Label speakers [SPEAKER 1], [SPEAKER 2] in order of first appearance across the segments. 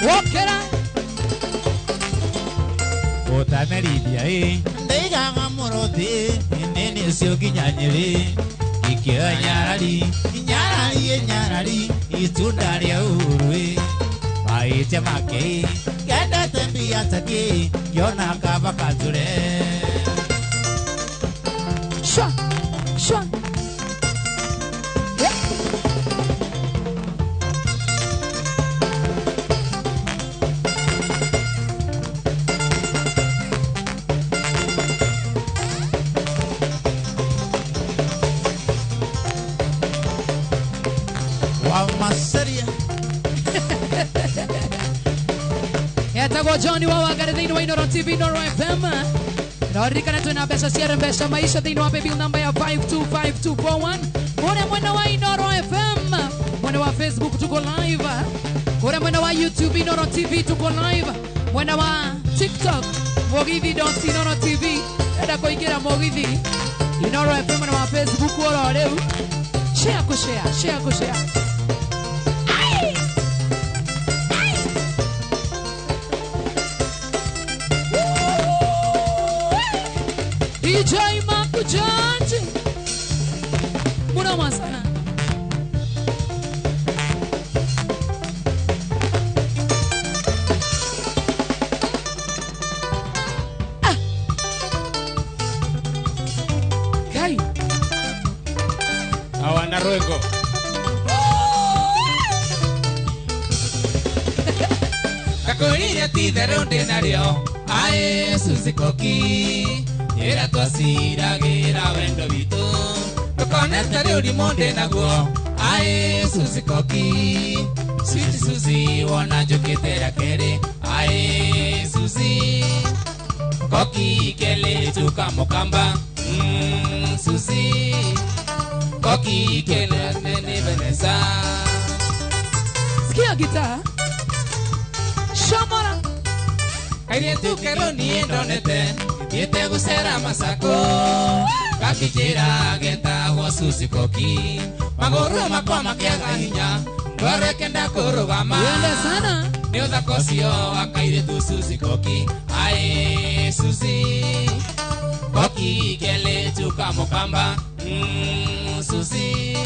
[SPEAKER 1] Wokera
[SPEAKER 2] Otanaridia Ndega ngamurodi Nene sio kinyanyere Ikia nyarari Nyarari Itunda ria urwe Maite make Genda tembi atake Yona kaba kature
[SPEAKER 1] Shwa Yatago Johnny Wawa got a thing to Noro TV, Noro FM. Norika na tuna besa share besa maisha thing no baby number ya 525241. Kore mwana wa Noro FM. Mwana wa Facebook tuko live. Kore mwana wa YouTube Noro TV tuko live. Mwana wa TikTok Mogithi don't see Noro TV. Eda koikira Mogithi. Noro FM mwana wa Facebook wala leo. Share kushare. DJ Marco George Muna masana Kai
[SPEAKER 2] Awana Ruego Kakuriya ti deronde nario Ae susikoki Era tu asira gira wendo vito Tokonesta de urimonde naguo Ae susikoki Sweet Susi wana joketera kere Ae Susi Koki kele tuka mokamba Susi Koki kele nene Vanessa
[SPEAKER 1] Skia guitar Shamara
[SPEAKER 2] Kaire tu kero ni endonete Yete gusera masako Kakijira geta Susi koki Magoro makwa makiaga hinya Ndware kenda kurugama
[SPEAKER 1] Yende sana
[SPEAKER 2] Niuda kosio akaire tu Susi koki Ae Susi Koki kele tuka mokamba Susi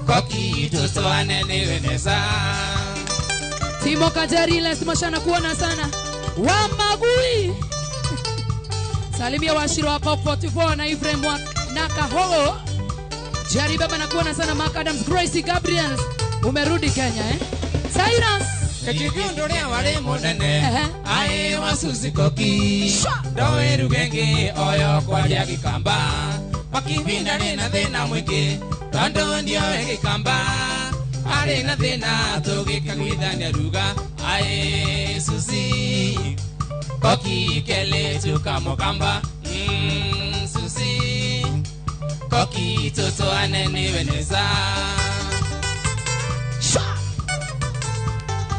[SPEAKER 2] Koki tusto anene Vanessa
[SPEAKER 1] Timo Kajeri lazima shana kuona sana Wamagui Salimia washiro wa Pop 44 na Ephraim wa Nakahogo Jerry baba na kuona sana Mark Adams Gracie Gabriel Umerudi Kenya Cyrus
[SPEAKER 2] Kajiviundo ria wale monene Ae wa Susi koki Doe rugenge oyo kwa ya kikamba Makivinda rena thina mwike Tondo ndio kikamba Arena thina tugika gwithania ruga Ae Susi Koki kele tuka mokamba Susi Koki toto anene Vanessa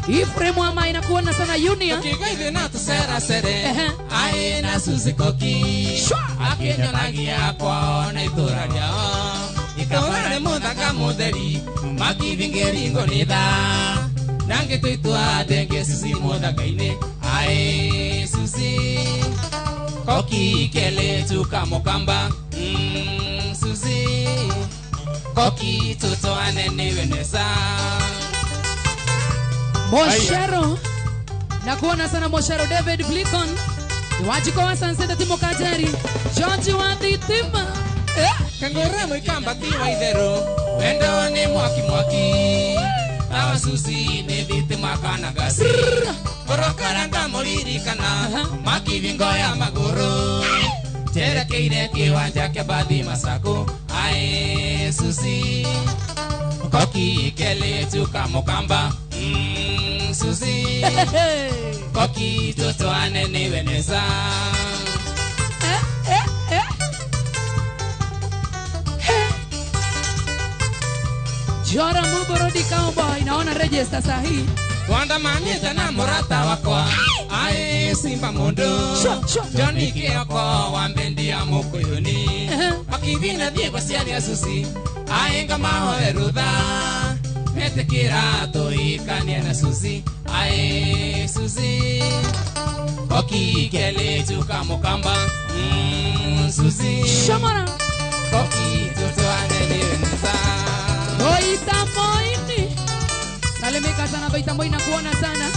[SPEAKER 1] Ephraim wa maina kuona sana Junior
[SPEAKER 2] Kigaithe na tusera sere Ae na Susi koki Akinyo nagia kwao na itura riao Ikaurane muthaka mutheri Makivingeri ngonitha Nange tuitua denge Susi muthaka-ine Ae Susi Koki kele tuka mokamba Susi Koki toto anene Vanessa
[SPEAKER 1] Moshero na kuona sana Moshero David Blikon Wajiko wa Sanseta Timo Kajeri George wa Thitima
[SPEAKER 2] Kangore mwikamba tiwa idhero Wendo ni mwaki Awa Susi ni Thitima kana gasi Korokaranga moliri kana Makivingo ya magoro Terekeire kiwanja kia bathi masako Ae Susi Koki kele tuka mokamba Susi Koki toto anene Vanessa
[SPEAKER 1] Jora Muborodi Cowboy naona register sahi
[SPEAKER 2] Wanda manita na murata wakwa Ae Simba Mondo Johnny Kioko wambendi ya mukuyuni Makivina Diego siani ya Susi Ae ngama hoe rudha Mete kira toi kania na Susi Ae Suzy Koki kele tukamukamba Suzy
[SPEAKER 1] Shamana
[SPEAKER 2] Koki toto aneliwenza
[SPEAKER 1] Oitamoini Salimika sana Oitamoini na kuona sana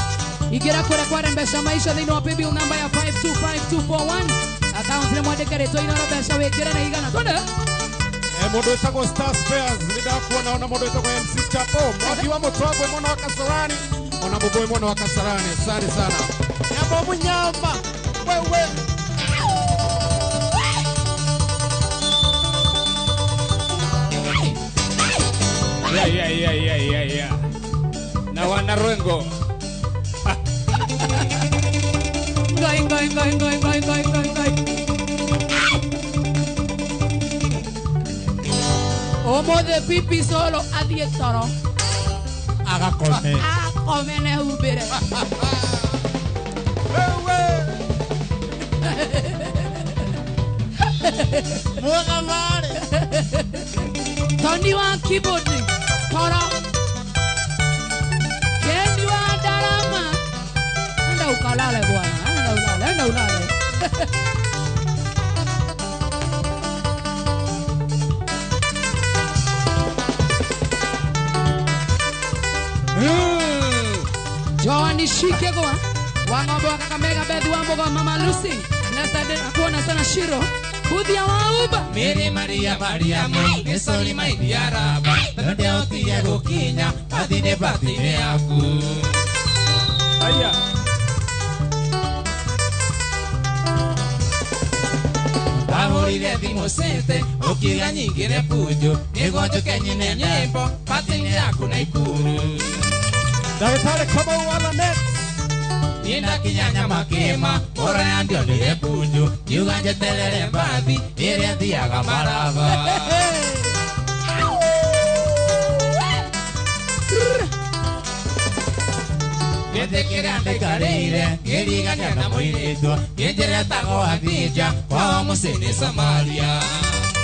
[SPEAKER 1] Igira kure kwa rembesha maisha Dhino wa paybill namba ya 525241 Account ni mwadekere to ina rembesha wekere na igana Tonde
[SPEAKER 3] Modo itako Star Spares Nida kuona ona modo itako MC Chapo Mwakiwa motwagwe mwana wakasarani Ona mbogoe mwana wakasarani Sari sana Nyambo mnyamba Wewe
[SPEAKER 2] Yeah. Na wana Rwengo.
[SPEAKER 1] Ngoy. Omo de pipi solo adietoro.
[SPEAKER 3] Aga come
[SPEAKER 1] Come ne ubere.
[SPEAKER 3] Muga mare
[SPEAKER 1] Tony wa keyboard Toro Kendi wa darama Anda ukalale bwana Anda ulale Joani shike kwa Wangombe wa Kakamega Bedhi wambo kwa Mama Lucy Nesta kuona sana Shiro Kudia wa uba
[SPEAKER 2] Mary Maria Mo Nesoli maidiaraba Node otiye gokinya Adine batine aku Aya Ahorire dimosete Okiga nyingine pujo Nigonjo kenyine nyembo Patine aku na ikuru
[SPEAKER 3] Dagetare kama wala net
[SPEAKER 2] Nina kinyanya makema Ora ya ndio nile pujo Yuganje telele mbathi Ire ndiaga marava Gete kire ande kareire Geriga nyana moireto Genjere tago adija Kwa musini Somalia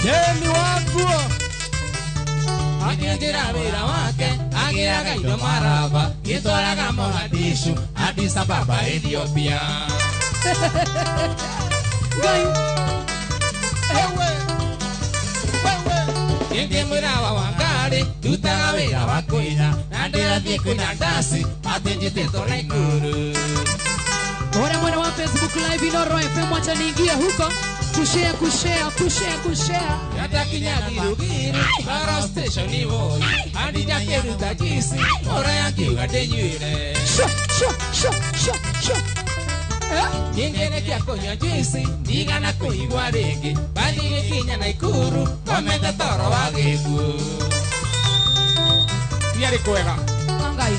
[SPEAKER 3] Jeni wanguo
[SPEAKER 2] Agenjira vira wake Agira gaido marava Gitwaraga Mogadishu Addis Ababa Ethiopia
[SPEAKER 1] Gai
[SPEAKER 2] Yenge murawa wangari Tutaga wira wakuina Nandira thikuna dasi Atenjite tola ikuru
[SPEAKER 1] Ora mwana wa Facebook live Inoro FM wacha niingie huko kushare
[SPEAKER 2] Yata kinyagi rugiri Karo station ivo Adija keruta jisi Ora ya kiwa tenyuire
[SPEAKER 1] Sha
[SPEAKER 2] Yengene kia konya jisi Diga na kuigwa regi Bali kinya na ikuru Wameta toro wagiku Yari kwega
[SPEAKER 1] Angai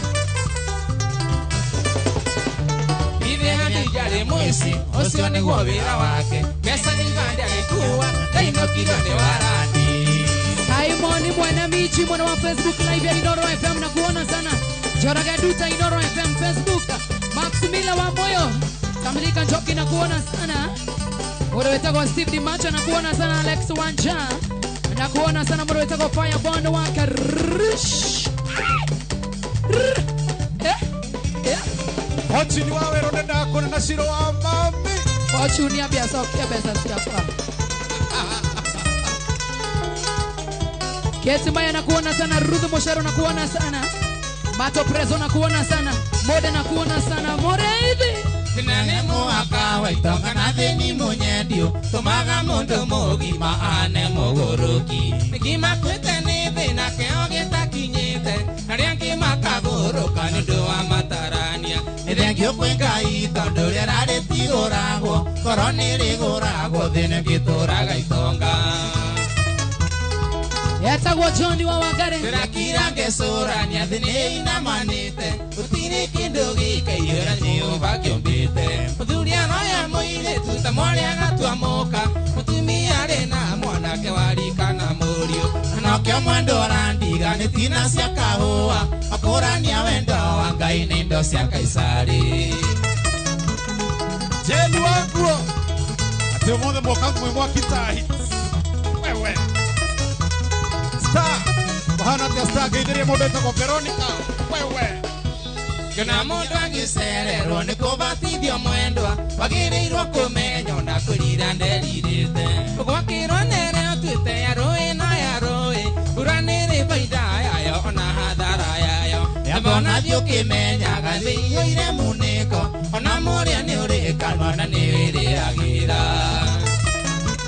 [SPEAKER 2] Ive Hadija le mwisi Osio ni wawira wake Pesa ni gandi alikuwa Daino kidone waradi
[SPEAKER 1] Simoni mwana michi mwana wa Facebook live ya Inoro FM na kuona sana Joraga Duta Inoro FM Facebook Maximila wa moyo Kamilika Njoki na kuona sana Mwetako Steve Dimacho na kuona sana Alex Wanja na kuona sana mwetako Firebond wake
[SPEAKER 3] Hochi ni wawe ronenda kone na shiro wa mami
[SPEAKER 1] Hochi unia biasa ukia besa siapa Kesi Maya na kuona sana Ruth Moshero na kuona sana Mato Prezo na kuona sana Mode na kuona sana Mode hivi
[SPEAKER 2] Tinane muaka waitonga na thini munyedio Tumaga mundu mugima ane mugoroki Nikima kwete ni thina keo gitakinyite Naria ngima kagoroka nindu wa matarania Nithengio kwi Ngai tondu riera ritiguragwo Koro niriguragwo thina ngituraga itonga
[SPEAKER 1] Yetagwo John wa Wangare
[SPEAKER 2] Tirakira ngesurania thini inamanite Utini kindu gikaiyura nyumba kiombite Muthuria noya muiretu ta mwaria gatwamuka Mutumia rina mwanake warika na murio Anokio mwendo randiga ni tina cia kahua Akurania wendo wa Ngai ni ndo cia Kaisari
[SPEAKER 3] Jeni wanguo Ate umothe mwoka mwe mwakita hits Wewe Star Bahana tia Star Gaidiria modo itako Veronica Wewe
[SPEAKER 2] Kuna mundu angicererwo ni kubatithio mwendwa wagiriirwo kumenywo na kwirira nderirite gwakirwo nere atwite ya rui na ya rui uraniri baida yayo ona hathara yayo yabona thiukimenyaga thiire muniko ona muria ni urikanwa na ni wiriragira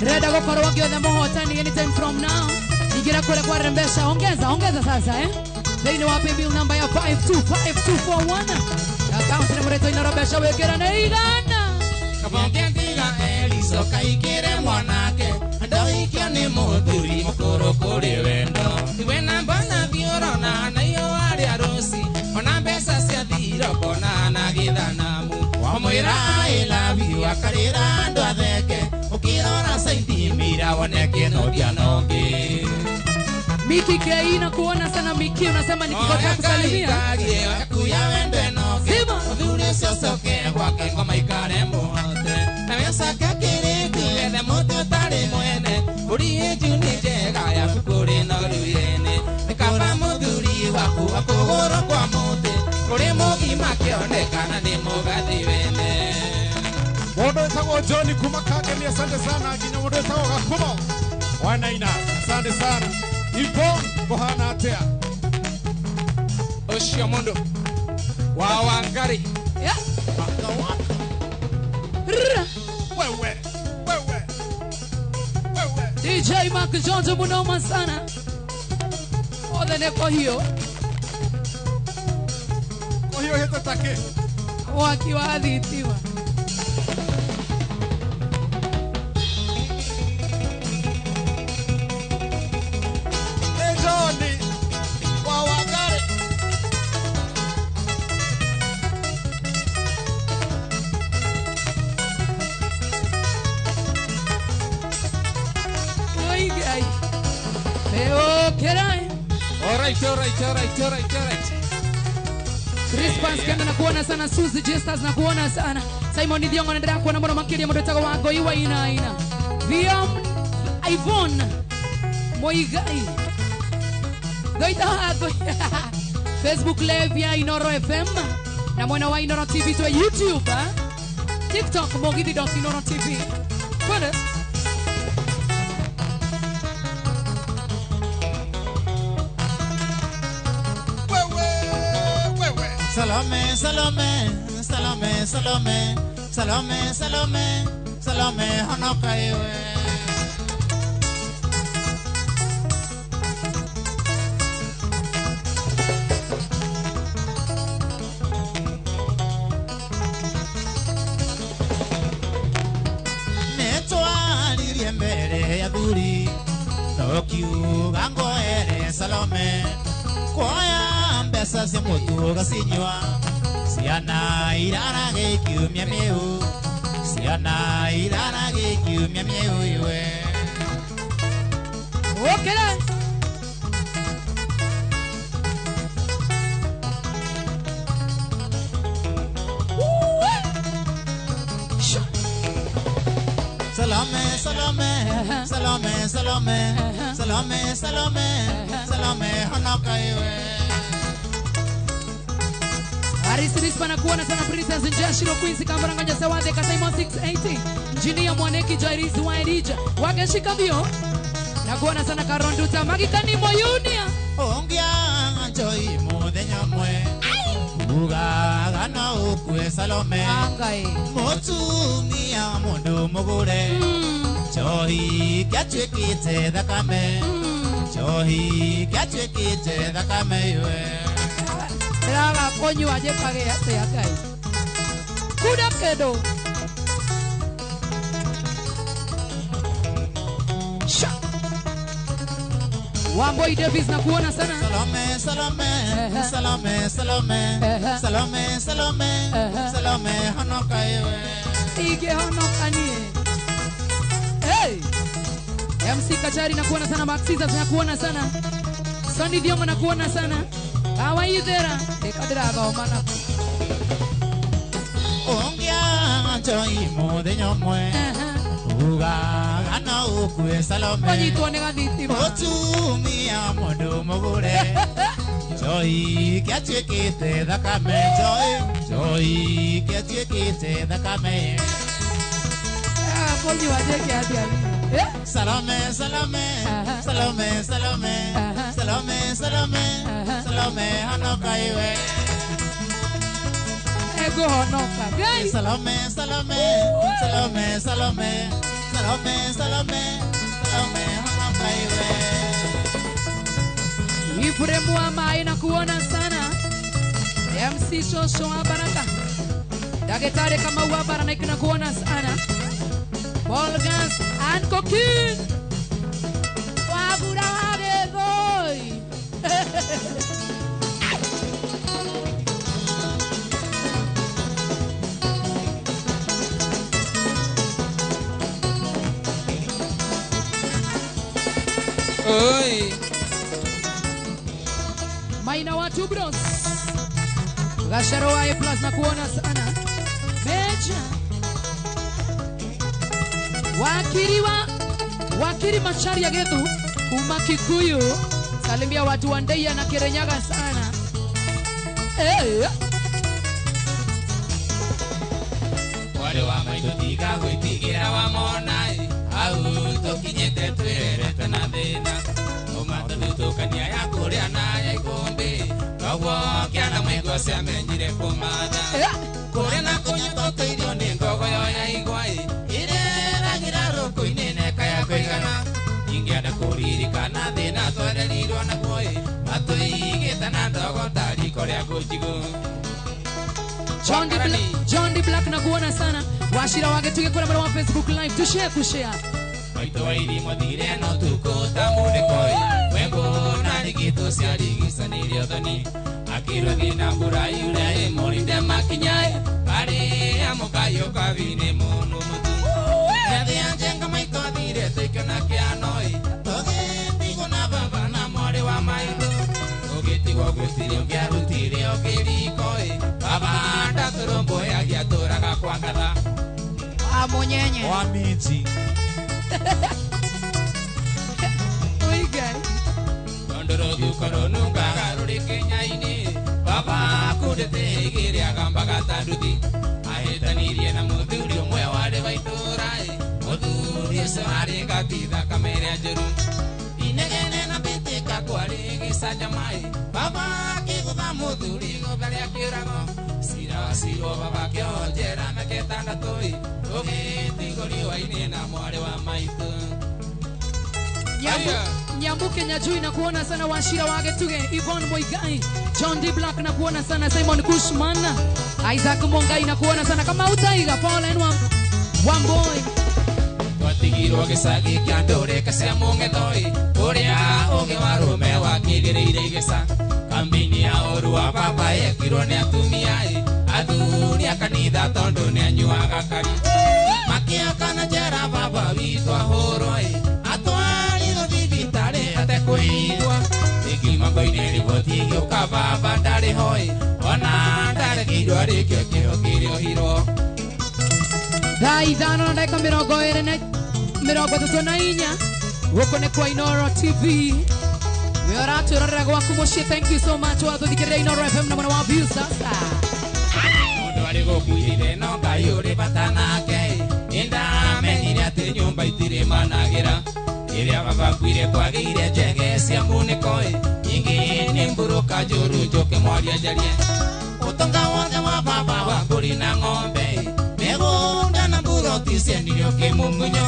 [SPEAKER 1] Reda gukorwo giothe muhotani anytime from now ingira kule kwa rembesha ongeza sasa Thini wa paybill number ya 525241 account number yetu inarobesha wekera na igana
[SPEAKER 2] kabonge ndiga eliso kaikire mwanake ndoikio ni muthuri mukuru kuri wendo iwe namba na biorona na iyo ari arusi ona mbeca cia thiro kona na githanamu wamwira I love you akarira ndo atheke ukirora saidi mira woneke no dianoge
[SPEAKER 1] Miki K na kuona sana Miki unasema nikikosa kusalimia
[SPEAKER 2] kuya wende no sima udure sosoke kwake ngoma ikare muhote na yasaka kire kile moto tare mwene uri juni jega ya kukuri na ruyene nikaba muduri waku akogoro kwa mote uri mogi makionekana ni mugathi wene
[SPEAKER 3] Mondo etago Johnny kumakage ni asante sana ginya mondo etago gakumo wanaina asante sana Ipo bohana atea
[SPEAKER 2] Oshia mondo Wawangari
[SPEAKER 1] Yeah
[SPEAKER 3] Wewe
[SPEAKER 1] DJ Mark Johnson munoma sana Odene kwa hiyo
[SPEAKER 3] heta take
[SPEAKER 1] Wakiwa adhitiwa
[SPEAKER 3] Johnny Wawangari
[SPEAKER 1] Oi gai Leo kerai
[SPEAKER 2] Alright
[SPEAKER 1] Response kenda na kuona sana Suzy Jesters na kuona sana Simon Diongo anaendelea kuona mbona makili ya mtotaka wako iwa ina Viam Ivon Moigai Goita hago Facebook live ya Inoro FM na mwana wa Inoro TV to YouTube TikTok mogidi.inoro TV Kwende
[SPEAKER 2] Salome hanokaiwe Netwalirie mbere ya thuri Nokiuga ngoere Salome Kuoya mbeca cia mutu gacinywa Ciana irara gikiumia miu Ciana irara gikiumia miu iwe
[SPEAKER 1] Okera
[SPEAKER 2] Salome hanokaiwe
[SPEAKER 1] Arisiris panakuona sana Princess Njashiro Quincy Kambaranganya Sawade Kasaimon 680 Engineer Mwaneki Jairizi Wairija Wageshika mbio Nakuona sana Karonduta Magikani Moyunia
[SPEAKER 2] Ongia njoi muthenya mwe Uga gana ukwe Salome
[SPEAKER 1] Angai
[SPEAKER 2] Mutumia mundu mugure Chohi kiatwikite thakame Chohi kiatwikite thakame iwe
[SPEAKER 1] Raga konyu aje page yate agai Kuda kedo Sha Wamboi Davis na kuona sana
[SPEAKER 2] Salome hanokaiwe
[SPEAKER 1] Ige honokanie Hey MC Kachari na kuona sana Maxiza na kuona sana Sandy Diongo na kuona sana How are you there? Ekadiraga omana
[SPEAKER 2] Ongia njoi muthenya mwe Uga gana ukwe Salome
[SPEAKER 1] Wanyituone gathiti
[SPEAKER 2] Mutumia mundu mugure Joy kiatuĩkĩte thakame Joy kiatuĩkĩte thakame
[SPEAKER 1] Polly wajeke atia.
[SPEAKER 2] Salome Salome Salome Salome Salome Salome Salome hanoka iwe
[SPEAKER 1] Ego honoka. Guys.
[SPEAKER 2] Salome Salome Salome Salome Salome Salome Salome hanoka iwe
[SPEAKER 1] Ifuremu ama inakuona sana. MC Shosho wa Baraka. Dagetare kama wa Baraka inakuona sana. Polgas and Coquin. Wabura wade boy.
[SPEAKER 2] Oi.
[SPEAKER 1] Maina watu bros. Gasharo wa plus na kuona sana. Meja. Wakiri machari ya getu kuma Kikuyu. Salimia watu wa Ndeia na Kirinyaga sana.
[SPEAKER 2] Wale wa maitutiga gwitigira wa monai au tokinyete twirete na thina umatutukania ya kuria na ya ikumbi koguo kiana mwigo ciamenyire kumana kuria na kunyitwo tũirio nĩ ngogo ya igwai ireragira rũkũ-inĩ neka ya kũigana ingĩenda kũririkana thĩna twererirwo naguo matũigĩte na ndogo ta riko rĩa ngũnjigu
[SPEAKER 1] John D Black na kuona sana. Washira wage tugekora mara wa Facebook live tushare kushare.
[SPEAKER 2] Maito wa irimo thire no tukuta munde koi Wengo na rigito cia rigicanĩrio thoni Akirwo thina mbura yure imũrinde makinyae Pare amukayo kavine mũno mũtu Yathi anjenga maito thire tuikana kianoi Tũgĩtigwo na baba na mwarĩ wa maitũ Tũgĩtigwo gwĩtirio ngĩarutire o kĩrikoi Baba ndatũrũmbũyagia tũraga kwa ngatha
[SPEAKER 1] Amonyenye.
[SPEAKER 2] Wa minji
[SPEAKER 1] Oiga.
[SPEAKER 2] Tondoro gukoro nungaga ruri Kenya-ini Baba kundete igiri agambaga tanduthi Ahĩtanirie na mũthuri ũmwe warĩ wa itũũra Mũthuri ũcio arĩ gatitha kamere njũru Inegene na mbĩtĩka kwarĩ gĩcanjamai Baba akĩgũtha mũthuri gũtha rĩa kĩũrago Cira wa cirwo baba kĩonjera na ketandatũ Tũgĩtigũriũa-inĩ na mwarĩ wa maitũ
[SPEAKER 1] Nyambuke Nyajui na kuona sana. Washira wage tuge Yvonne Moigai. John D Black na kuona sana. Simon Kushman, Isaac Mongai na kuona sana. Kama utaiga Paul and Wamboy.
[SPEAKER 2] Twatigirwo gĩcagi kĩa ndũrĩka cia mũng'ethoi ũrĩa ũngĩ wa rũme wakĩgĩrĩire igĩca kambini ya ũru wa baba yekirwo nĩ atumia athuri a kanitha tondũ nĩ anyuaga kari makĩakana njera baba witũ ahũrwo atwarirwo thibitarĩ atekũigua ĩngĩmango-inĩ riboti ĩgĩũka baba ndarĩ hoi ona ndaregirwo arĩkio kĩo kĩrĩohirwo
[SPEAKER 1] Thaa ithano na ndagĩka mĩrongo ĩtatũ na inya gũkũ nĩ kwa Inoro TV. We ũratwĩrorera gwaku mũciĩ. Thank you so much watũthikĩrĩria Inoro FM na mwena wa view sasa.
[SPEAKER 2] Mũndũ arĩ gũkuithire no Ngai ũrĩ bata nake nĩndamenyire atĩ nyũmba itirĩ managĩra rĩrĩa baba akuire kwagĩire njege cia mũnĩko ingĩ nĩ mbũrũka njũru njũke mwaria njarie ũtonga wothe wa baba wa mbũri na ng'ombe mĩgũnda na mburoti ciendirio kĩmumunyũ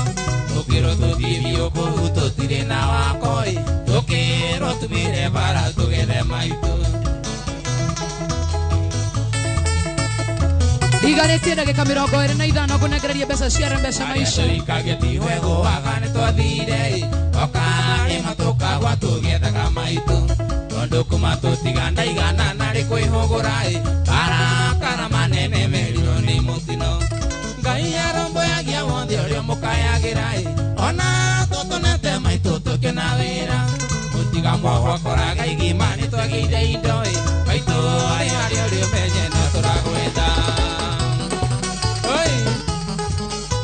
[SPEAKER 2] tũkĩrwo tũthiĩ biũ kũu tũtirĩ na wakoi tũkĩrwo tumĩre bara tũgethe maitũ
[SPEAKER 1] Iganĩtie ndagĩka mĩrongo ĩrĩ na ithano kũnengereria mbeca cia mbeca maisha.
[SPEAKER 2] Ikagĩtiwe gũwaga nĩtwathire okarĩma tũkagwa tũgĩethaga maitũ tondũ kuma tũtiga ndaigana narĩ kwĩhũgũra karakara manene merirwo nĩ mũtino Ngai arũmbũyagia wothe ũrĩa mũkayagĩra ona tũtũnete maitũ tũkĩna wĩra mũtiga mwakoraga igima nĩtwagĩire indo maitũ arĩa ũrĩa ũmenye no tũragwetha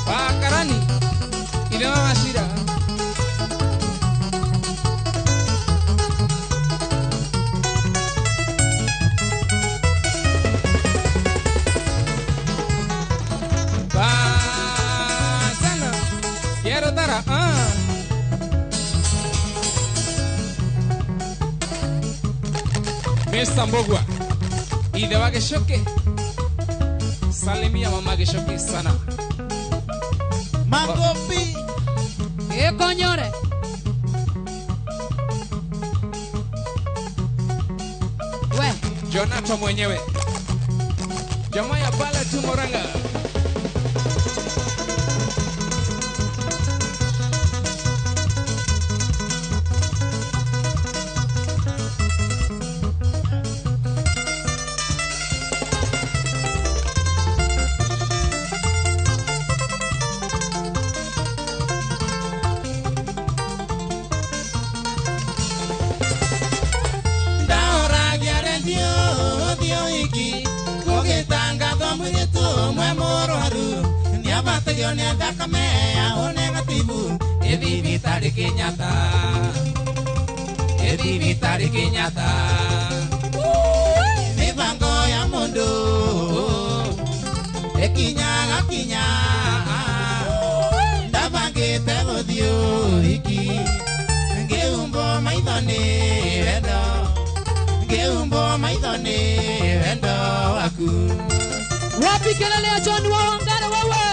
[SPEAKER 2] Pakarani, ile mama Shira. Mr. Mbogwa ithe wa Gicoki salimia mama Gicoki sana
[SPEAKER 4] Mangopi
[SPEAKER 1] Konyore we
[SPEAKER 2] Jonato mwenyewe jamaa ya pale tu Moranga
[SPEAKER 4] Yone dakame ya one ngatibu
[SPEAKER 2] Evi vitari Kenyatta Evi vitari Kenyatta
[SPEAKER 4] mibango ya mundo ekinya akinya ndabangite guthio iki ngeumbo maithoni wendo waku
[SPEAKER 1] wapi kelele ya John Wangare wewe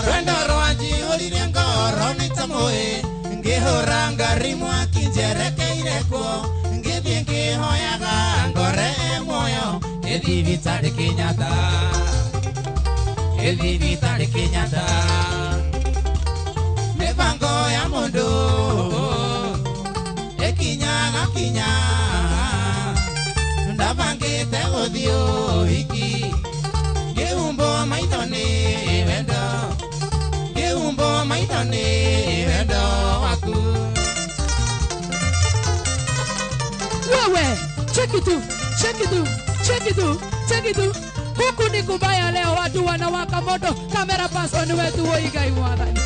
[SPEAKER 4] Rwendo rwanji olire ngoro nitamoe ngihora ngari mwaki njerekeire kuo ngithie ngihoyaga ngore moyo
[SPEAKER 2] Evi vitari Kenyatta Evi vitari Kenyatta
[SPEAKER 4] mibango ya mundu ekinya akinya ndabangite guthio iki ngeumbo maithoni wendo waku
[SPEAKER 1] wewe check it tu huku ni kubaya leo watu wanawaka moto kamera person wetu woigai mwathani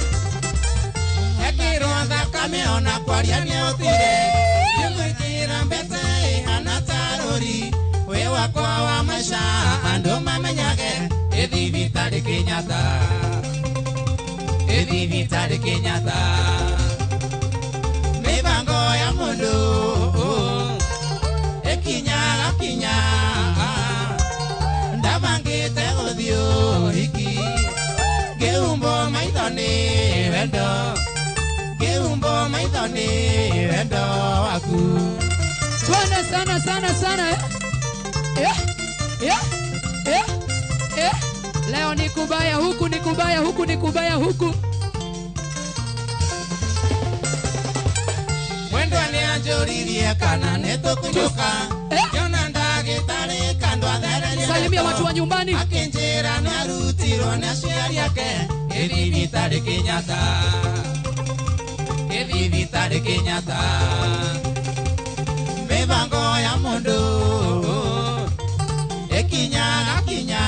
[SPEAKER 4] ekirwo thakame ona kwaria niotire nimwikira mbete ihana tarori we wakwa wa maisha andu mamenyage
[SPEAKER 2] Evi vitari Kenyatta Evi vitari Kenyatta
[SPEAKER 4] mibango ya mundu ekinya akinya ndabangite guthio iki ngeumbo maithoni wendo waku
[SPEAKER 1] Tuende sana leo ni kubaya huku ni kubaya huku
[SPEAKER 4] mwendo alianjuririe kana netukunyuka yona ndagitari kando athereria
[SPEAKER 1] salimia watu wa nyumbani
[SPEAKER 4] akinjira ni arutirwo ni aciari ake
[SPEAKER 2] Evi vitari Kenyatta Evi vitari Kenyatta
[SPEAKER 4] mibango ya mundu ekinya akinya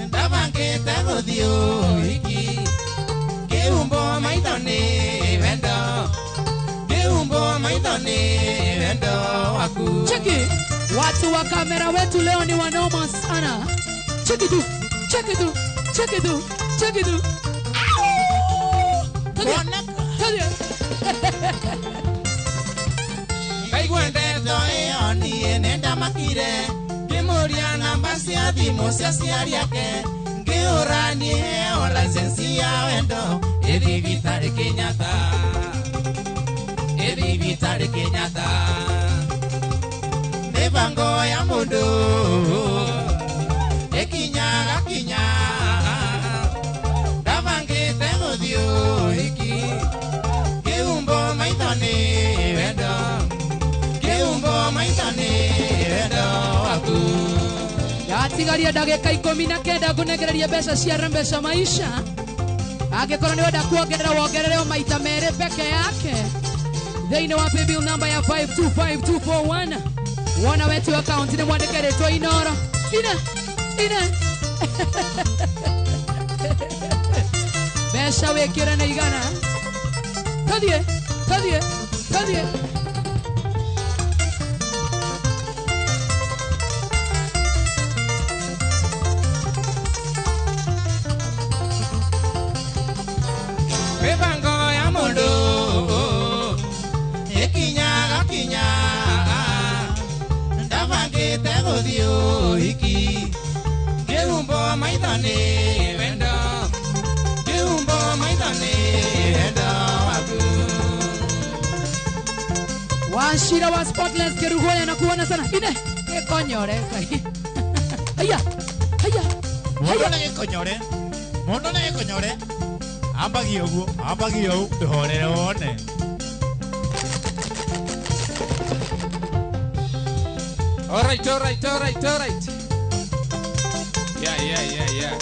[SPEAKER 4] ndabangite guthio iki ngeumbo maithoni wendo waku
[SPEAKER 1] cheki watu wa kamera wetu leo ni wanoma sana cheki tu
[SPEAKER 4] kaigwendeto iyo nie nenda makire ngimuria namba cia thimu cia ciari ake ngiuranie heo license ya wendo
[SPEAKER 2] Evi vitari Kenyatta Evi vitari Kenyatta
[SPEAKER 4] mibango ya mundu ekinya akinya ndabangite guthio iki ngeumbo maithoni wendo waku
[SPEAKER 1] yatigaria ndagika 19 kunegereria mbeca cia Rembesha Maisha angikorwo ni wenda kuongerera wongerere maita mere peke yake thĩinĩ wa paybill number ya 525241 wona wetu account ni mwandĩkĩrĩtwo Inoro ina mbeca wĩkĩre na igana tathiĩ
[SPEAKER 2] Mibango ya mundu ikinyaga kinya ndabangite guthio iki ngiumbo maithani wendo ngiumbo maithani wendo waku
[SPEAKER 1] Washira wa Spotless Kerugoya na kuona sana ine ekonyore kai aya aya
[SPEAKER 4] Mondo na konyore ambagio duhorere one
[SPEAKER 2] All right. Yeah.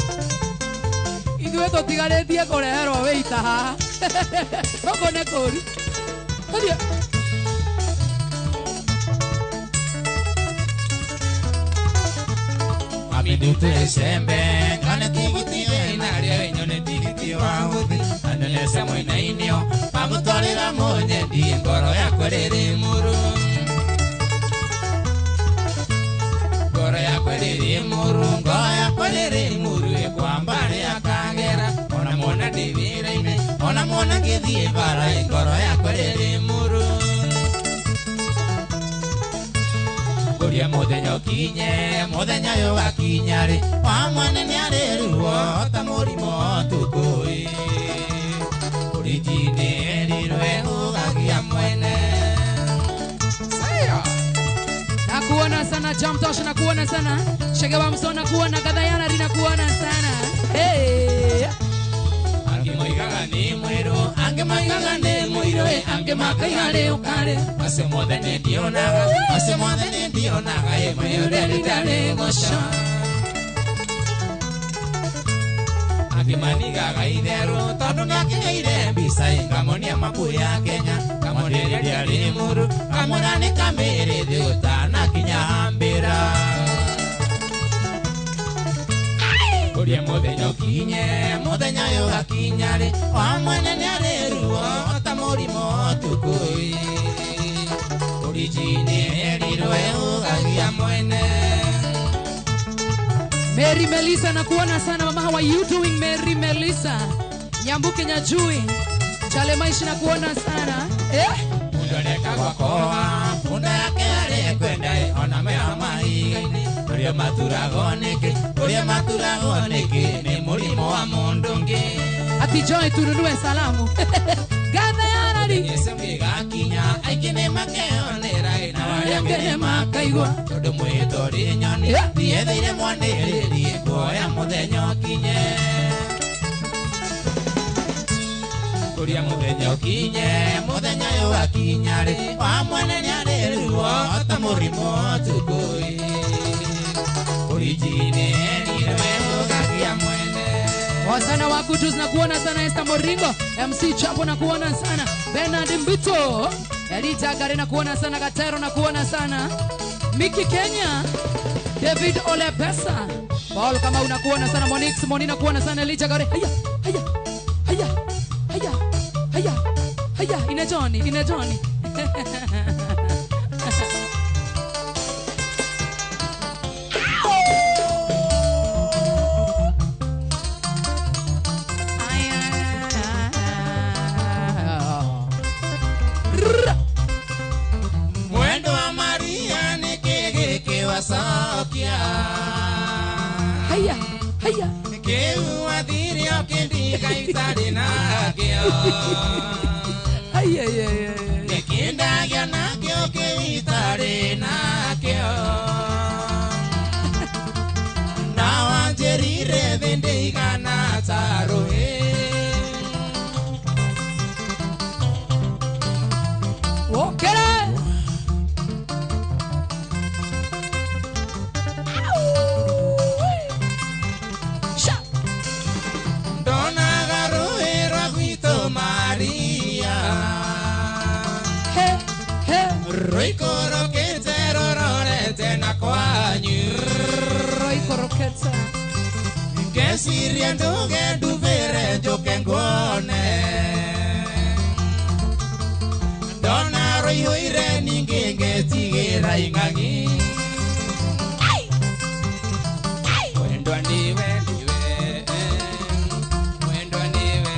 [SPEAKER 1] Ithuĩ tũtigarĩtie kũreherwo wĩita haha gũkũ nĩ kũũru Hadi
[SPEAKER 2] Amidute sembe Nyone tigiti Inaria nyone tigiti wahuthi Andonesa moina inyo Pamutolera monye Di ngoro ya kwerere muru Ngoro ya kwerere muru Ekwambare ya kagera Ona mona divire ine Ona mona githie bara Ngoro ya kwerere muru Kuria muthenya ukinye muthenya yo gakinyari wa mwana ni areruo ta murimo tukui urijine rirwe ugagia mwene saya
[SPEAKER 1] nakuona sana Jamtosh nakuona sana Shege wa Mso nakuona Gadayana rina kuona sana hey
[SPEAKER 2] ange moigaga ni mwiro ange makaiga ukare ase muthenya ndionaga mayoderi tare gosha Akimanigaga idero tondu nakigeire mbisa ingamonia makuru ya Kenya kamoneria ri muru kamurani kamere thiutana kinya hambira Kuria muthenya ukinye muthenya yo gakinyari wa mwene ni areruo ta murimo tukui urijine rirwe ugagia mwene
[SPEAKER 1] Mary Melissa nakuona sana mama how are you doing Mary Melissa Nyambuke Nyajui Chale Maishi nakuona sana
[SPEAKER 2] Undoneka kwa koha Funda yake ale kwenda Ona mea maigaini Uria maturagoniki Ni murimo wa mundungi
[SPEAKER 1] Ati Joy tununue salamu Gadayana ri
[SPEAKER 2] Yese mgigakinya Aikine makeonera Ina wariangene
[SPEAKER 1] makaigwa
[SPEAKER 2] Todo mwitori nyoni Thiethaire mwaniriri Kuoya muthenya ukinye Kuria muthenya ukinye Muthenya yo gakinyari Wa mwene ni areruo Ta murimo tukui Urijine nirwe ugagia mwene
[SPEAKER 1] Wasana wa Kutus nakuona sana Esther Moringo MC Chapo nakuona sana Bernard Mbito Elita Gare nakuona sana Gatero nakuona sana Miki Kenya David Olepesa Paul kama unakuona sana Monix Moni nakuona sana Elita Gare Haya ine Johnny
[SPEAKER 2] Mwendo wa Maria ni kigiki wasokia
[SPEAKER 1] Haya
[SPEAKER 2] Kiu adhirio kindiga itari nakio Nikindagia nakio kiitari nakio Na wanjerire thindi igana taruhi
[SPEAKER 1] Okere
[SPEAKER 2] Donaga ruhira gwito Maria Roikorokete rororete na kwanyu
[SPEAKER 1] Roikorokete
[SPEAKER 2] Ngesirie nduge nduvire njuke nguone Ndona roihoire ningi ngetigira ing'ang'i Mwendwa ndiwe Mwendwa ndiwe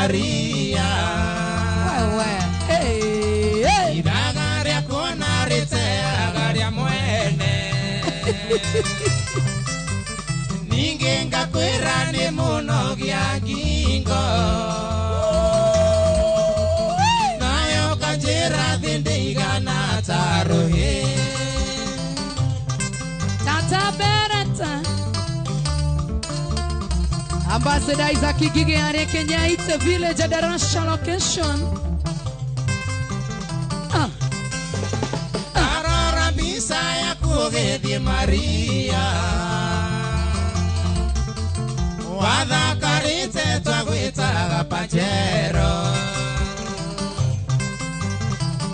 [SPEAKER 4] Maria
[SPEAKER 1] wewe hey
[SPEAKER 4] idagaria kona rite agaria mwene ningenga kwera ni muno gya gingo nayo kajira dindigana tarohe
[SPEAKER 1] Tata Beretta Ambassador Isaac Gigi are Kenya, it's a village at the Russia location.
[SPEAKER 4] Arora Bisaya Kuge Maria Wada Karite Twaguita Pachero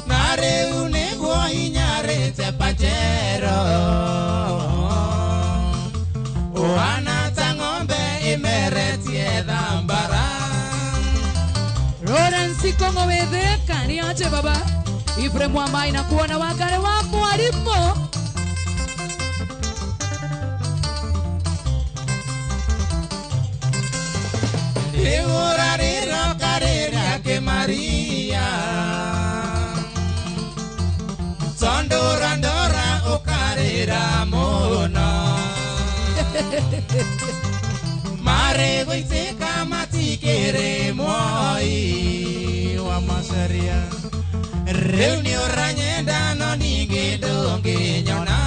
[SPEAKER 4] Nare Unego Inyarete Pachero Oana Tangombe Imeretie Dambara
[SPEAKER 1] Lawrence Kongo Wedeka ni aje baba Ibrahim Wamai na kuona wakale wako walipo
[SPEAKER 4] Eura riro karera ke Maria Sondora ndora o karera mono Mare goiteka matikere moi wa masaria Reuni oranyenda no ninge donge nyona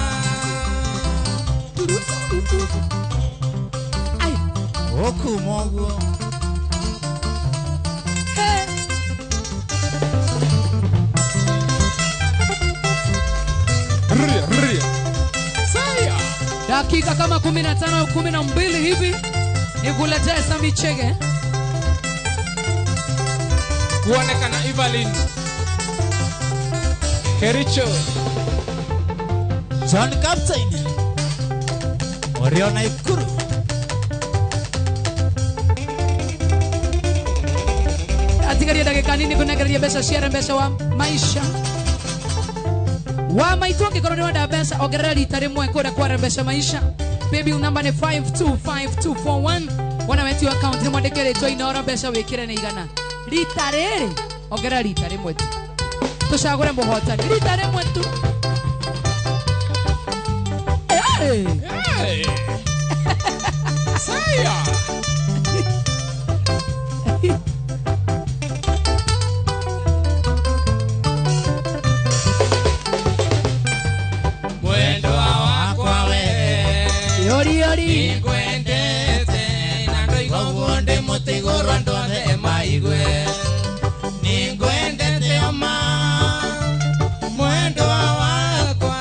[SPEAKER 1] Ai
[SPEAKER 4] Okumogo
[SPEAKER 3] Ria.
[SPEAKER 4] Saya
[SPEAKER 1] dakika kama 15 12 hivi nikuletee Sami Chege
[SPEAKER 2] kuonekana Evelyn Kericho
[SPEAKER 4] John Captain Oriona Ikuru
[SPEAKER 1] Atikaria dakika nini kunegeria besa share besa wa maisha wa maitonge koroni wa besa ogerera litare mwe kora kwa besa maisha baby number ni 525241 wana wetu account ni mwandekere to inora besa wekire na igana litare ogerera litare mwe tu tushagore muhotani litare mwe tu hey
[SPEAKER 2] hey Saya
[SPEAKER 4] Mwendo wakwa we
[SPEAKER 1] yori
[SPEAKER 4] Ningwendete Nando igobonde mutigoro ndone maigwe Ningwendete oma Mwendo wakwa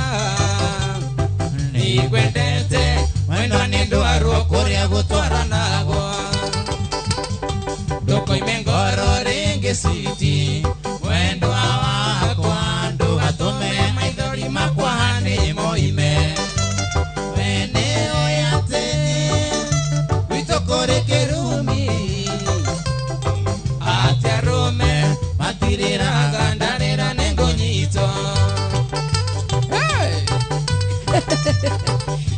[SPEAKER 4] Ningwendete Mwendo nindo aruokoria gutwara nagwa Doko imengoro ringi switi Mwendo wakwa Ndugatume maithori makwa hani moime Wene oyate Witokore kerumi Ate rume Matirira gandarira nengo nyito
[SPEAKER 2] hey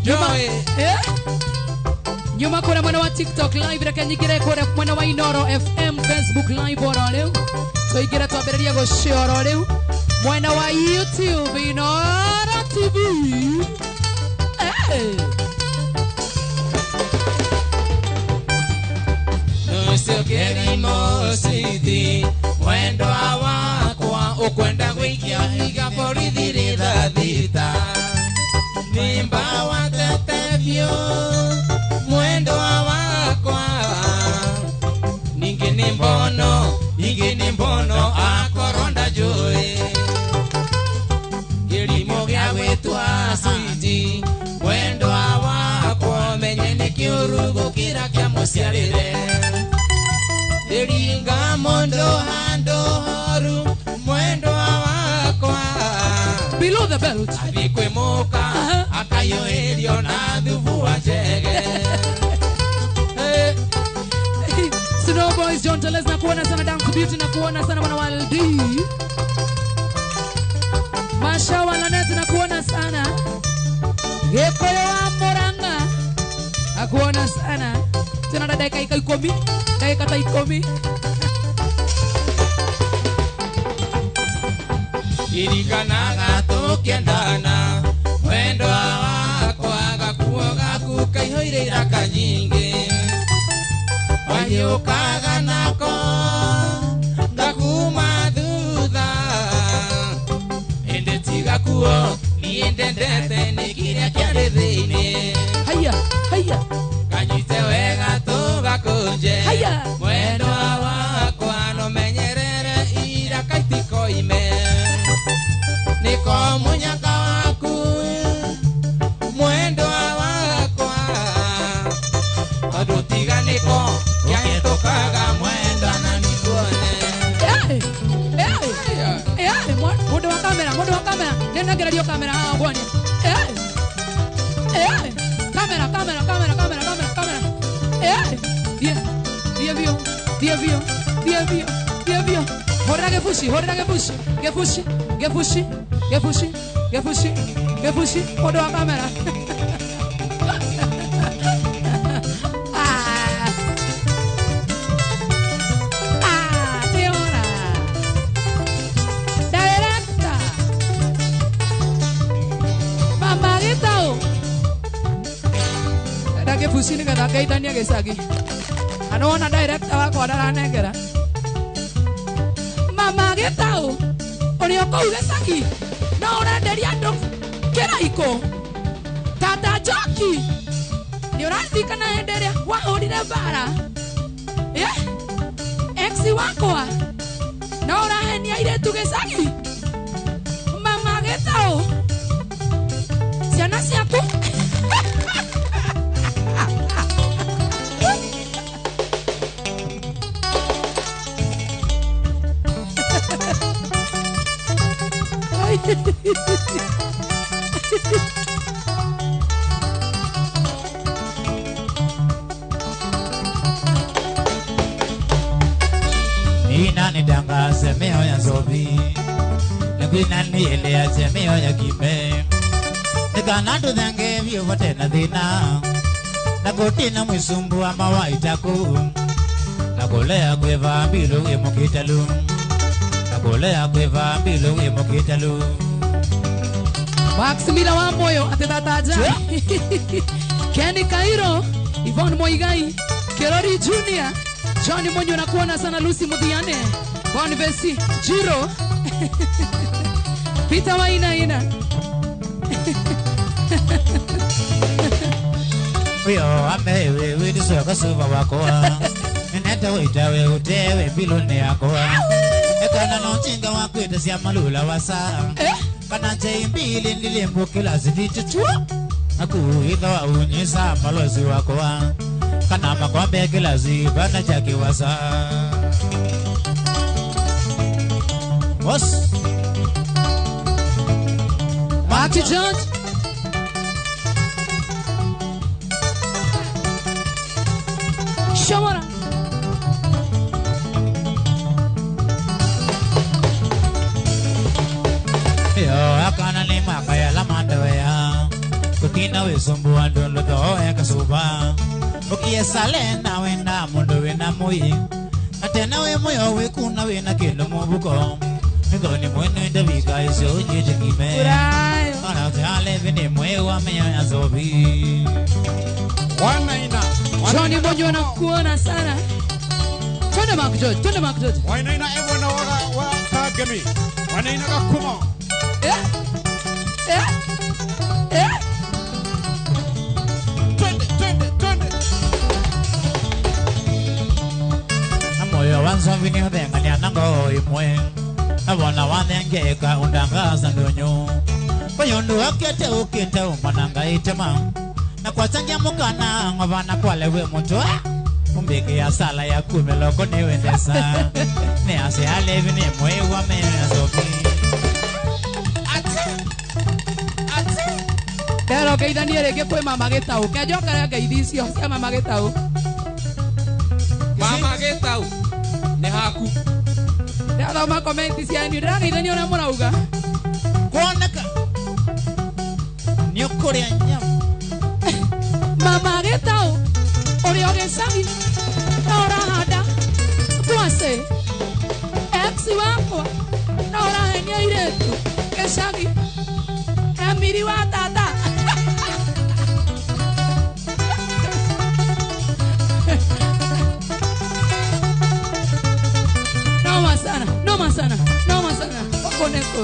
[SPEAKER 2] Joy
[SPEAKER 1] Nyuma kuna mwana wa TikTok live reka nyigire kore mwana wa Inoro FM Facebook live ora leo so igira twabereria go share leo mwana wa YouTube Inoro TV
[SPEAKER 4] Nusiokeri mositi Mwendo wakwa Ukwenda wikia Iga poridhirida dhita Nimba watetevyo Mwendo wakwa Ningini mbono Akoronda joe Kilimo gya wetwa switi Mwendo wakwa Menyene kiurugo kira kia musiarire Iringa mondo hando horu Mwendo wakwa
[SPEAKER 1] below the belt
[SPEAKER 4] Abikwe moka Akayo elio na dhuvu wa jege
[SPEAKER 1] Snow Boys John Teles na kuona sana Dance Beauty na kuona sana mwana wa LD Mashawa Lanet na kuona sana Gekolo wa Moranga na kuona sana tena dakika 10 dakika 10
[SPEAKER 2] irikanaga tukiendana mwendo wakwa gakuoga kukaihoire iraka nyingi wanyukaga nako ngakuma thutha ende tiga kuo niende ndete ni kiria kiari thiini
[SPEAKER 1] haya haya
[SPEAKER 2] kanyite wega tugakunje
[SPEAKER 1] haya
[SPEAKER 2] mwendo wakwa no menyerere iraka itikoime niko munyaka waku mwendo wakwa odutiga niko yaitokaga mwendo na nikuone
[SPEAKER 1] mundu wa kamera nena gererio kamera haha ngwani kamera Dievio horra gefushi mundu wa kamera Pusini kada kaitania gesagi anaona director wako adaranengera mama getao onioko ugesagi na urenderia ndo kiraiko tata joki ni urathika na henderia wahurire bara ex wako na urahenia ile tugesagi mama getao ciana ciaku
[SPEAKER 4] Ina ni danga semeo ya zobi Ngwina ni ele ya semeo ya kime Nikana tudhange vyo vote na dhina Nakutina mwisumbu ama waitaku Nakulea kweva mbilu imokitalu Nakulea kweva mbilu imokitalu
[SPEAKER 1] Maximila wa moyo atetataja Kenny Kairo Yvonne Moigai Kerori Junior Johnny Monyo nakuona sana Lucy Muthiane Bonvesi Jiro Peter Wainaina
[SPEAKER 4] Wio amewe widisoka suva wakoa Neta witawe utewe bilone yakoa Ekana nochinga wakwita siya malula wasa Kana mbili nilimbo kila zidicho chua Nakuhitha wa unyisa malozi wakoa Kana makwambe kila zibana chaki wasa Boss
[SPEAKER 1] Maki George Shamara
[SPEAKER 4] Yo akana ni makaya la mandawea Kutina wisumbu andolo tohe kasuba Ukie sale na wenda mundo wena mui Atena we moyo we kuna wena kilo mubuko Ngoni mwenu ndavika iso ujite kime
[SPEAKER 1] Urayo
[SPEAKER 4] Ana teale vini mwe wa meya ya zobi
[SPEAKER 3] Wanaina
[SPEAKER 1] Johnny Monyo nakuona sana Twende Mark George
[SPEAKER 3] Wanaina ewa na wa kagemi Wanaina kakuma Twende
[SPEAKER 4] Moyo wanzo vini udengani anango imwe Nabona wanengeka undangaza ndonyo Koyondu wakete ukite umananga itema Na kwa changia mukana ngobana kwa lewe mutwa Umbeke ya sala ya kumeloko niwe nesa Ne ase alevi ni mwe wa meya zobi
[SPEAKER 1] Pero geithanie rĩngĩ kwĩ mama Gĩtaũ kenjokere ngeithi icio cia mama Gĩtaũ
[SPEAKER 2] mama Gĩtaũ nĩ haku
[SPEAKER 1] ndathoma komenti cianyu ndĩrageithania ũrĩa mũrauga
[SPEAKER 4] Kuoneka Ni ukuria nyamu
[SPEAKER 1] mama Gĩtaũ ũrĩa ũgĩcagi na ũrahanda ngwacĩ ex wakwa na ũrahenia airĩtu miri wa tata. Noma sana. Wako neko.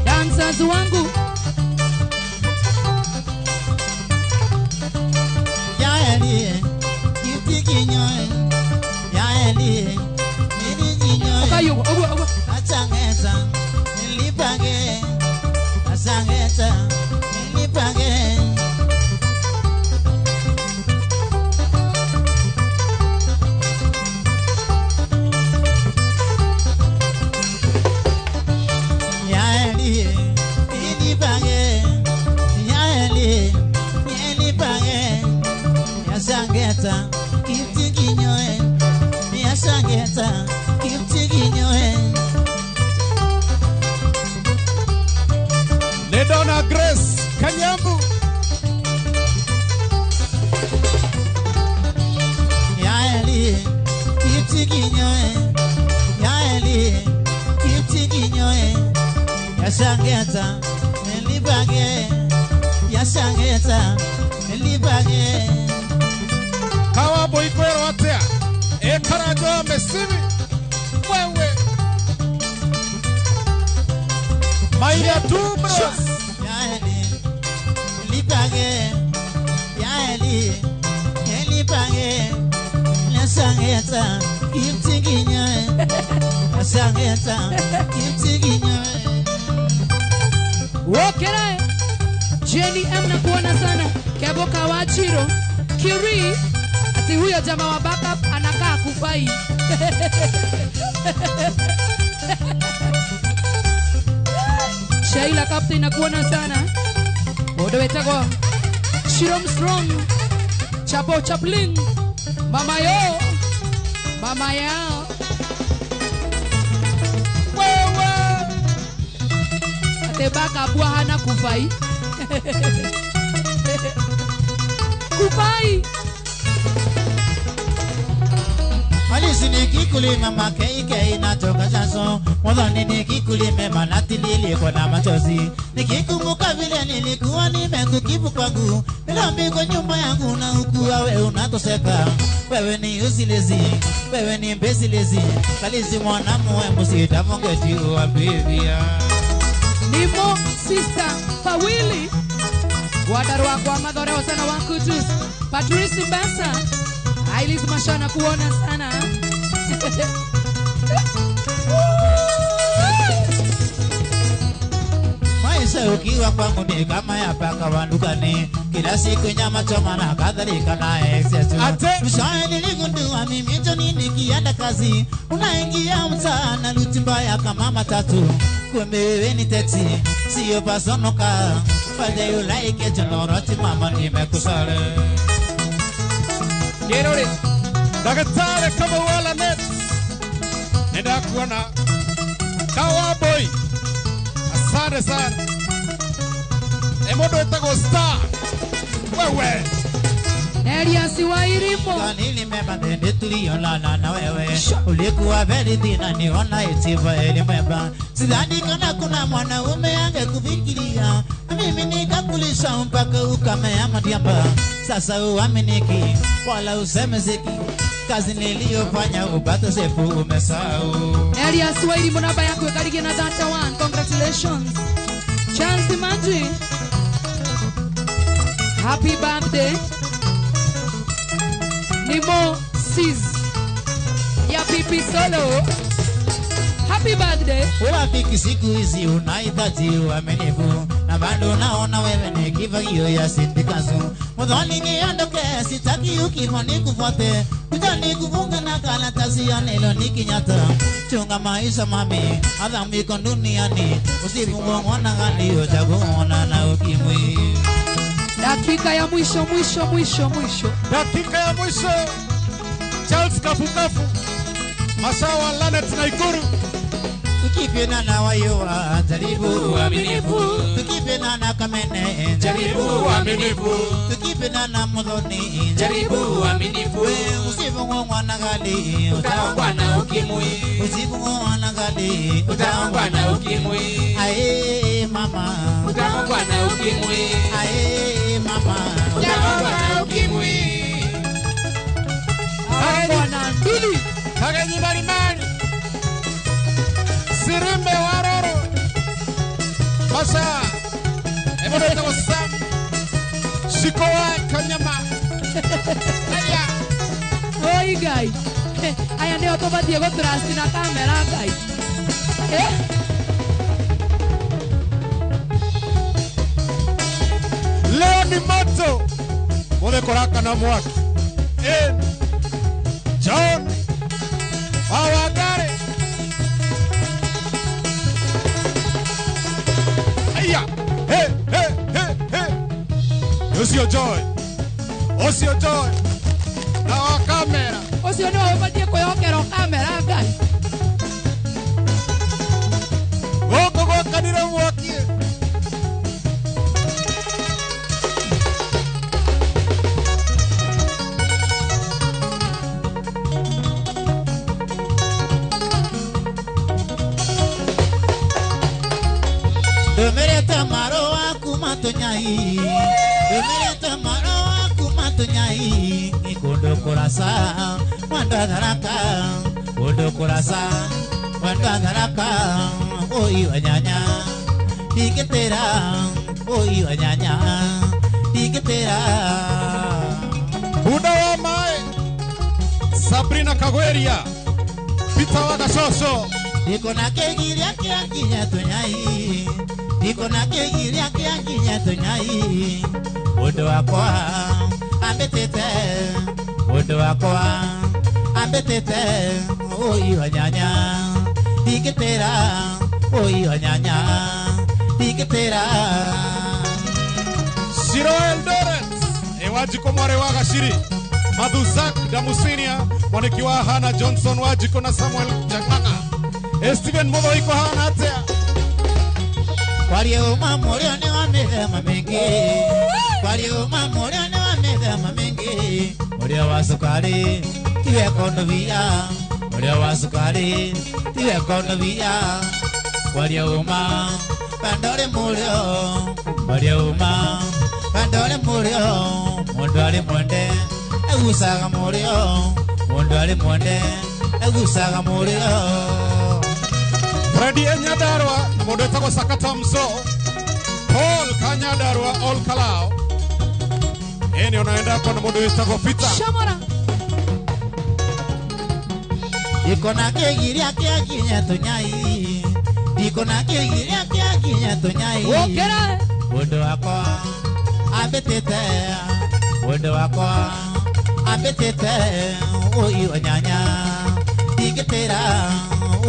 [SPEAKER 1] Dancers wangu.
[SPEAKER 4] Yaeli, kitikinyoe. Yaeli, kitikinyoe.
[SPEAKER 1] Kayo,
[SPEAKER 4] Achangeta, nilipage. Achangeta, nilipage. Yaeli, nilipage. Yaeli, nilipage. Yasangeta, kitikinyoe. Yasangeta, kitikinyoe.
[SPEAKER 3] Ledona Grace Kanyambu.
[SPEAKER 4] Yaeli, kitikinyoe. Yaeli, kitikinyoe. Yasangeta, nilipage. Yasangeta, nilipage.
[SPEAKER 3] Kawa boikwero atea. Ekarajo mesimi. Wewe. Maya tu bros.
[SPEAKER 4] Yaeli, nilipage. Yaeli, nilipage. Yasangeta, kitikinyoe. Yasangeta, kitikinyoe.
[SPEAKER 1] Wokera. Jenny M na kuona sana. Kebo Kawachiro. Kiri. Ati huyo jamaa wa backup anakaa kufai. Sheila Captain na kuona sana. Bodo wetako. Shirom Strong. Chapo Chaplin. Mama yao. Wewe. Ate backup wa hana kufai. Kufai.
[SPEAKER 4] Alisi nikikulima makeike inatoka jasho. Mwadhani nikikulime manatilili kwa na machozi. Nikikumbuka vile nilikuwa nimekukipu kwangu. Nilambiko nyuma yangu na ukuwa we unatoseka. Wewe ni usilezi, wewe ni mbesilezi. Kalisi mwanamu we musita mongeti uwambivia.
[SPEAKER 1] Nimo sister Fawili. Wadarwa kwa madhoreo sana wakutus. Patrice Mbasa. Ailis Mashana kuona sana.
[SPEAKER 4] Maisha ukiwa kwangu ni kama ya paka wa dukani. Kila siku nyama choma na kadhalika na exetu. Mshaya niligundua mimi joni nikienda kazi. Unaingia mtaana luti mbaya kama matatu. Kumbe wewe ni teksi, siyo pasonoka. Whether you like it or not, mama nimekusale.
[SPEAKER 3] Gerore. Dagatare kama wala net. Nenda kuona. Kawa boy. Asante sana. Emodo etago star. Wewe.
[SPEAKER 1] Elias Wairimo.
[SPEAKER 4] Kanili mema dende tuliyolala na wewe. Ulikuwa very thin niona itiba elimeba. Sidhani kana kuna mwanaume angekufikiria. Mimi nikakulisha mpaka ukamea madiamba. Sasa uaminiki wala useme ziki. Kazi niliyofanya upate sefu umesahau.
[SPEAKER 1] Elias Wairimo namba yako karigia na data one. Congratulations. Charles Manji. Happy birthday. Nimo Sis. Ya pipi solo. Happy birthday.
[SPEAKER 4] Urafiki siku hizi unahitaji uaminifu. Na bado naona wewe ni kivagio ya sindikazu. Mwadhani niondoke sitaki ukiwa nikufuate. Kujani kufunga na karatasi ya nilo nikinyata. Chunga maisha mami, adhamu iko duniani. Usifungwa gani ujakuona na ukimwi.
[SPEAKER 1] Dakika ya mwisho.
[SPEAKER 3] Dakika ya mwisho. Charles Kafu. Masawa Lanet Naikuru.
[SPEAKER 4] tukipendana wayoa jaribu
[SPEAKER 2] uaminifu,
[SPEAKER 4] tukipendana kamene
[SPEAKER 2] jaribu uaminifu,
[SPEAKER 4] tukipendana mudhoni
[SPEAKER 2] jaribu uaminifu,
[SPEAKER 4] usivungwa na gali
[SPEAKER 2] utaongwa na ukimwi,
[SPEAKER 4] usivungwa na gali
[SPEAKER 2] utaongwa na ukimwi,
[SPEAKER 4] ae mama
[SPEAKER 2] utaongwa na ukimwi,
[SPEAKER 4] ae mama
[SPEAKER 2] utaongwa na ukimwi.
[SPEAKER 1] Bwana mbili
[SPEAKER 3] Kagenyi marimani Sirimbe waroro Masha Emodoita wa Sam Shikowa Kanyama Aya
[SPEAKER 1] oi guy aya ndio toba Diego trust na kamera guy
[SPEAKER 3] Leo ni moto Mole koraka na mwaki John Awagare Aya Hey hey hey hey Osio Joy Osio Joy Na wa kamera
[SPEAKER 1] Osio no obadie koyokero kamera guy
[SPEAKER 3] Goko go kanira mwaki
[SPEAKER 4] Domereta maroa kumatonyai Domereta maroa kumatonyai Ikondo kurasa Wanda dharaka Kondo kurasa Wanda dharaka Oi wanyanya Iketera Oi wanyanya Iketera
[SPEAKER 3] Buda wa mae Sabrina Kagweria Pita wa Gashosho
[SPEAKER 4] Iko na kegiria kia kinya tonyai Iko na kegiria kia kinya tonyai Odo wakwa ambetete Odo wakwa ambetete Oi wanyanya Iketera Oi wanyanya Iketera
[SPEAKER 3] Shiro Eldoret Ewajiko mware wa Gashiri Madhuzak Damusinia Mwanikiwa Hana Johnson Wajiko na Samuel Janganga Steven Mogo iko Hana atea
[SPEAKER 4] Kwari umamurio ni wamithema mingi Kwari umamurio ni wamithema mingi Murio wa sukari Tiwe kondo via Murio wa sukari Tiwe kondo via Kwari uma Pandore murio Kwari uma Pandore murio Mundwari mwende Egusaga murio Mundwari mwende Egusaga murio
[SPEAKER 3] Freddy Enyadarwa Modeta kwa Sakata Mzo Paul Kanyadarwa All Kalao Eni unaenda kwa Modeta kwa Pita
[SPEAKER 1] Shamara
[SPEAKER 4] Iko na kegiria kia kinya tonyai Iko na kegiria kia kinya tonyai
[SPEAKER 1] Okera
[SPEAKER 4] Wodo wako Ambetete Wodo wako Ambetete Oi wanyanya Iketera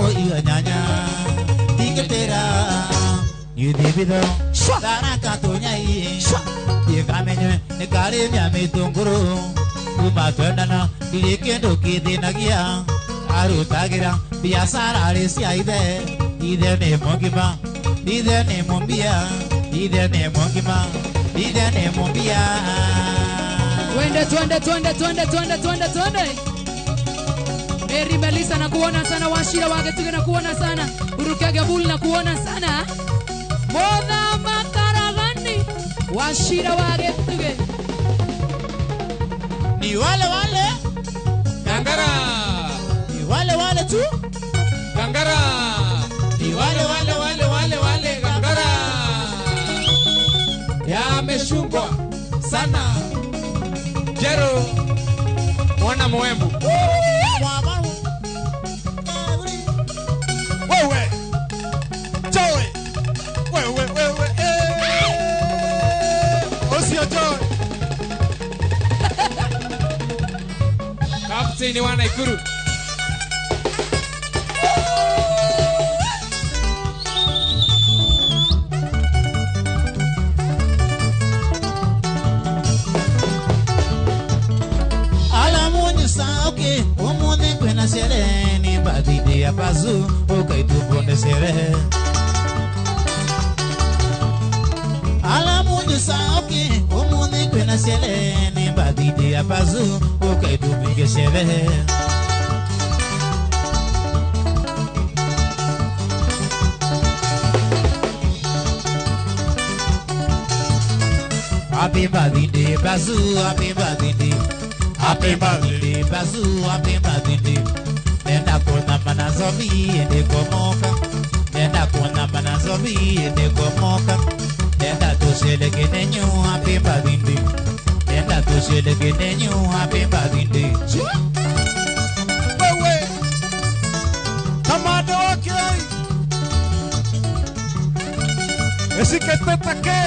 [SPEAKER 4] Oi wanyanya Iketera Yudibido Daraka tonyai Ikamenye Nikari nyame tunguru Umatwendana Ilikendo kithinagia Arutagira biashara arisia ide ne mongima ide ne mombia ide ne mongima ide ne mombia
[SPEAKER 1] Twende Mary Melissa na kuona sana Washira Wagetuge na kuona sana Urukage Bull na kuona sana Modha Makaragani Washira Wagetuge
[SPEAKER 4] ni wale
[SPEAKER 2] Gangara
[SPEAKER 4] ni wale tu
[SPEAKER 2] Gangara
[SPEAKER 4] ni wale
[SPEAKER 2] Gangara Yameshungwa sana Jero Mwana Mwembu
[SPEAKER 3] Wewe Joy Wewe Osio Joy
[SPEAKER 2] Kapteni wa Naikuru
[SPEAKER 4] Alamunyu sauke Umundi kwena shereni Badidi ya pazu Ukaitupo mwone sherehe ala mundu saoki umuthi kwina sherehe ni badidi ya bazu ukaitupige sherehe Happy birthday, Bazu, happy birthday. Happy birthday, Bazu, happy birthday. Nenda kuna manazobi, ende komoka. Nenda kuna manazobi, ende komoka. Nenda tusheleke nenyu, happy birthday. Nenda tusheleke nenyu, happy birthday.
[SPEAKER 3] Wewe kamado wake esiketete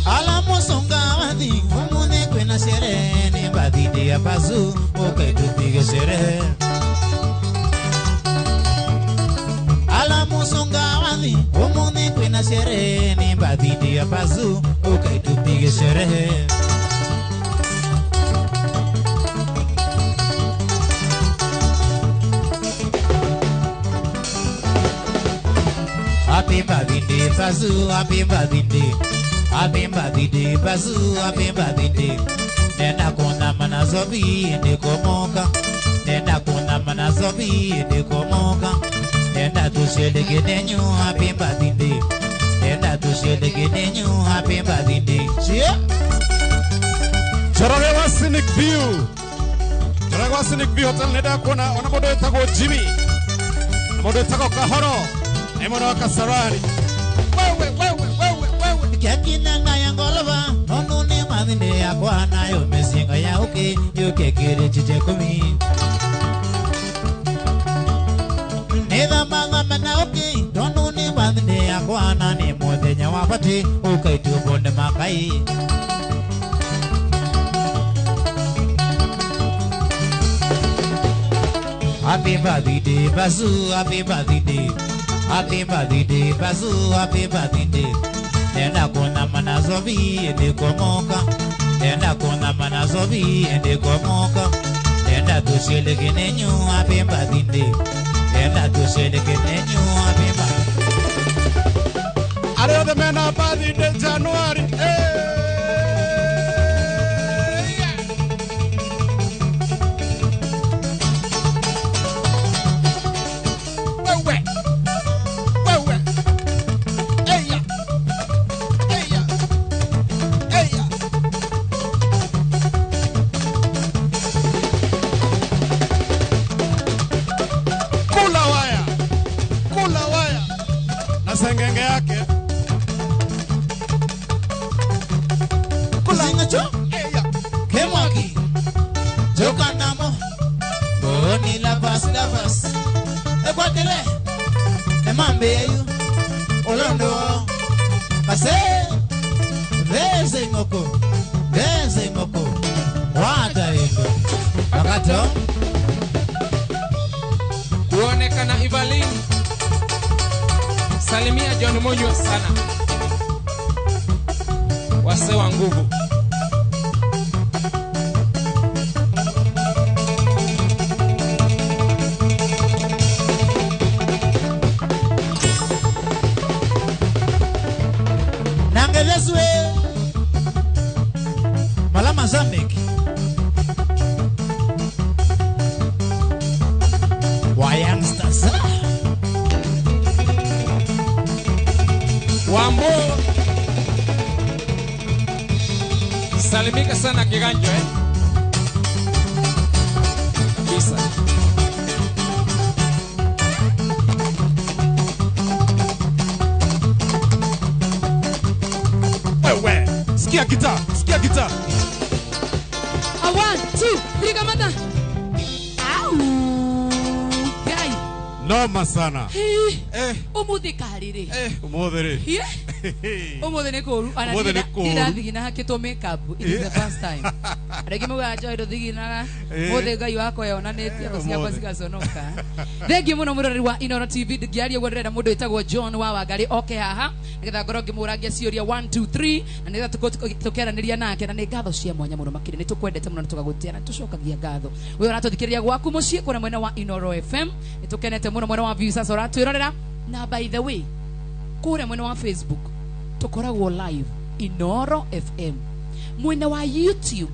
[SPEAKER 4] Ala musonga wadi, umune kwena sherehe ni badidi ya Bazu, ukaitupige sherehe. Ala musonga wadi, umune kwena sherehe ni badidi ya Bazu, ukaitupige sherehe. Happy birthday, Bazu, happy birthday. Happy birthday, Bazu, happy birthday. Nenda kuna manazobi, ende komoka. Nenda kuna manazobi, ende komoka. Nenda tusheleke nenyu, happy birthday. Nenda tusheleke nenyu, happy birthday. Cheer!
[SPEAKER 3] Chararewa Scenic View. Chararewa Scenic View hotel nenda kuna wanamodo etago Jimmy. Wanamodo etago Kahoro. Emono Kasarani. Wewe.
[SPEAKER 4] Kakina na yangolova, nonu ni madine ya kwa na yo mesinga ya uke, yuke kiri chiche kumi. Nida manga mena uke, nonu ni madine ya kwa na ni mwode nyawapati, uke tubonde makai. Happy birthday, Bazu, happy birthday. Happy birthday, Bazu, happy birthday. Nenda kuna manazobi, ende komoka. Nenda kuna manazobi, ende komoka. Nenda tusheleke nenyu, happy birthday. Nenda tusheleke nenyu, happy birthday.
[SPEAKER 3] Are the men are birthday January. Sengenge yake
[SPEAKER 4] Kusinga cho Kemwaki Joka namo Boni lavas Ekwatele Emambe yu Olondo Kase Veze ngoko Wata ingo Wakato
[SPEAKER 2] Kuonekana Ivalini. Salimia John Monyo sana. Wase wa nguvu.
[SPEAKER 4] Nangelezwe Malama Zambik Youngsters
[SPEAKER 2] Wambo. Salimika sana Kiganjo Kisa.
[SPEAKER 3] Wewe sikia gitaa.
[SPEAKER 1] 1, 2, 3 kamata. Au. Gai.
[SPEAKER 3] Noma sana.
[SPEAKER 1] Umuthi karire.
[SPEAKER 3] Umodhere.
[SPEAKER 1] Umuthi ni kuru ana ndirathigina hakitwo makeup. It is the first time. Regi muga joy ruthigina muthi ngai wako yonanitie ndo ciakwa cigaconoka. Thengi muno murori wa Inoro TV ngiaria gwo ndĩrenda mũndũ wĩtagwo John wa Wangari oke haha nĩgetha ngorwo ngĩmũrangia ciũria 1 2 3 na nĩgetha tũkĩaranĩria nake na nĩ ngatho cia mwanya mũno makĩria nĩtũkwendete mũno na tũgagũtia na tũcokagia ngatho we ũratũthikĩrĩria gwaku mũciĩ kũrĩa mwena wa Inoro FM nĩtũkenete mũno mwena wa views sasa ũratwĩrorera na by the way kũrĩa mwena wa Facebook tũkoragwo live Inoro FM mwena wa YouTube